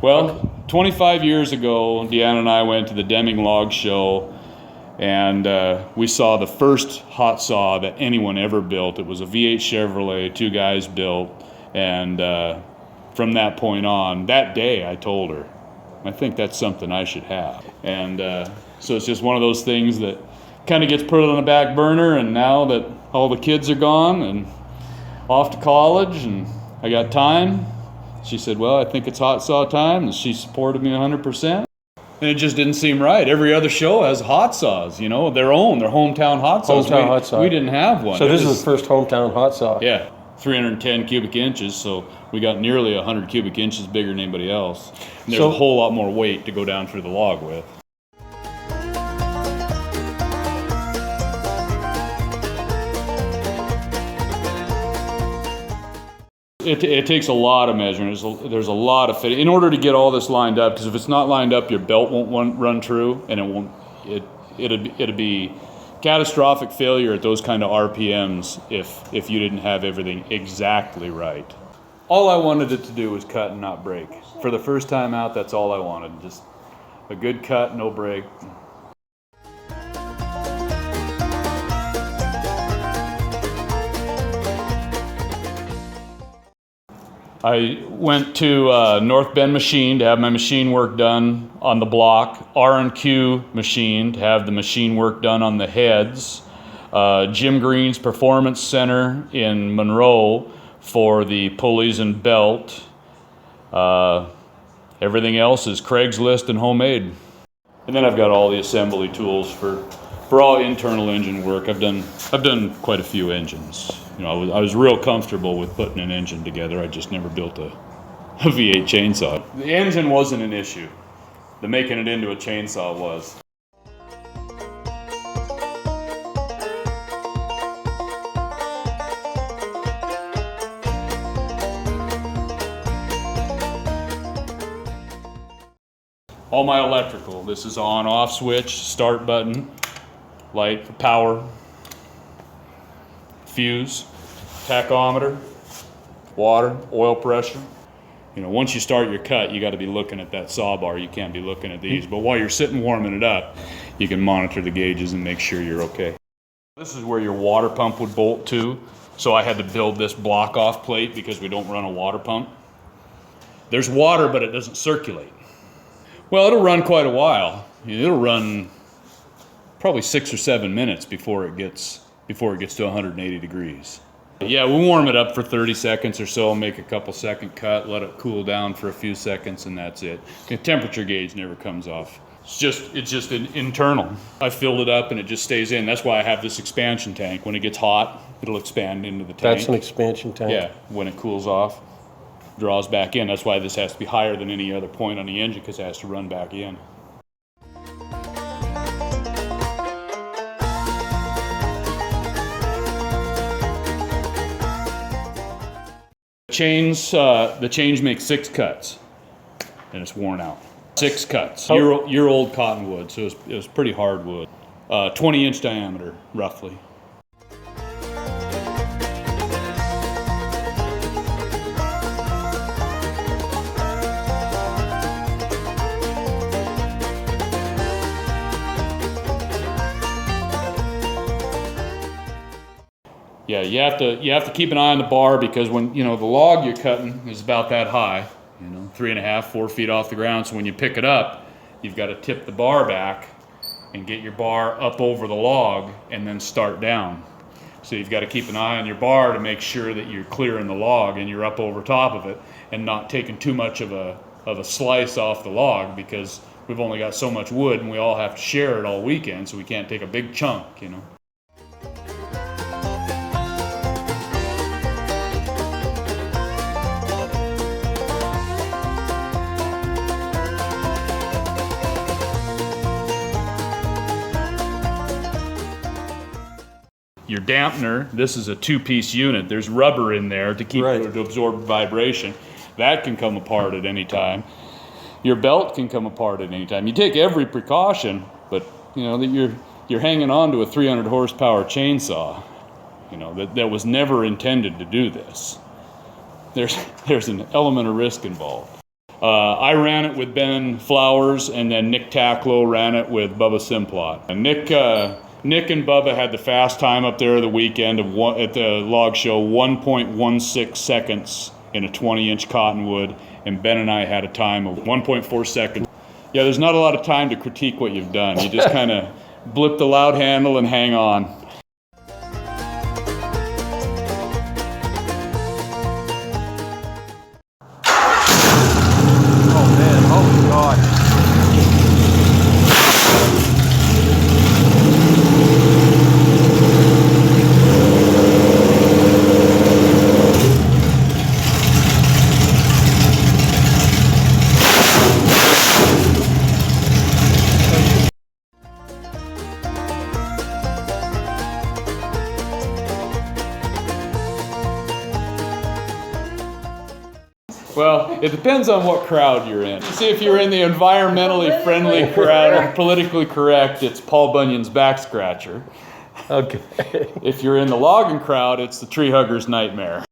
Well, 25 years ago, Deanna and I went to the Deming Log Show, and we saw the first hot saw that anyone ever built. It was a V8 Chevrolet, 2 guys built, and from that point on, that day I told her, I think that's something I should have. And so it's just one of those things that kind of gets put on the back burner, and now that all the kids are gone and off to college and I got time, she said, well, I think it's hot saw time, and she supported me 100%. And it just didn't seem right. Every other show has hot saws, you know, their hometown hot saws. Hot saw. We didn't have one. So this is the first hometown hot saw. Yeah, 310 cubic inches, so we got nearly 100 cubic inches bigger than anybody else. And there's a whole lot more weight to go down through the log with. It takes a lot of measuring. There's a lot of fitting in order to get all this lined up. Because if it's not lined up, your belt won't run true, and it'd be catastrophic failure at those kind of RPMs if you didn't have everything exactly right. All I wanted it to do was cut and not break. For the first time out, that's all I wanted. Just a good cut, no break. I went to North Bend Machine to have my machine work done on the block, R&Q Machine to have the machine work done on the heads, Jim Green's Performance Center in Monroe for the pulleys and belt. Everything else is Craigslist and homemade. And then I've got all the assembly tools for all internal engine work. I've done quite a few engines. You know, I was real comfortable with putting an engine together. I just never built a V8 chainsaw. The engine wasn't an issue. The making it into a chainsaw was. All my electrical. This is on-off switch, start button, light for power, fuse, tachometer, water, oil pressure. You know, once you start your cut, you got to be looking at that saw bar. You can't be looking at these. But while you're sitting warming it up, you can monitor the gauges and make sure you're okay. This is where your water pump would bolt to. So I had to build this block-off plate because we don't run a water pump. There's water, but it doesn't circulate. Well, it'll run quite a while. It'll run probably 6 or 7 minutes before it gets to 180 degrees. Yeah, we warm it up for 30 seconds or so, make a couple second cut, let it cool down for a few seconds, and that's it. The temperature gauge never comes off. It's just an internal. I filled it up and it just stays in. That's why I have this expansion tank. When it gets hot, it'll expand into the tank. That's an expansion tank? Yeah, when it cools off, draws back in. That's why this has to be higher than any other point on the engine, because it has to run back in. The chains make 6 cuts, and it's worn out. 6 cuts. Year-old cottonwood, so it was pretty hard wood. 20-inch diameter, roughly. Yeah, you have to keep an eye on the bar, because when, you know, the log you're cutting is about that high, you know, 3.5, 4 feet off the ground. So when you pick it up, you've got to tip the bar back and get your bar up over the log and then start down. So you've got to keep an eye on your bar to make sure that you're clearing the log and you're up over top of it and not taking too much of a slice off the log, because we've only got so much wood and we all have to share it all weekend, so we can't take a big chunk, you know. Your dampener, this is a 2-piece unit. There's rubber in there to keep it to absorb vibration. That can come apart at any time. Your belt can come apart at any time. You take every precaution, but you know that you're hanging on to a 300 horsepower chainsaw. You know that was never intended to do this. There's an element of risk involved. I ran it with Ben Flowers, and then Nick Tacklow ran it with Bubba Simplot. And Nick and Bubba had the fast time up there the weekend at the log show, 1.16 seconds in a 20-inch cottonwood, and Ben and I had a time of 1.4 seconds. Yeah, there's not a lot of time to critique what you've done. You just kind of blip the loud handle and hang on. Oh man, holy God. Well, it depends on what crowd you're in. See, if you're in the environmentally friendly crowd or politically correct, it's Paul Bunyan's back scratcher. Okay. If you're in the logging crowd, it's the Treehuggers Nightmare.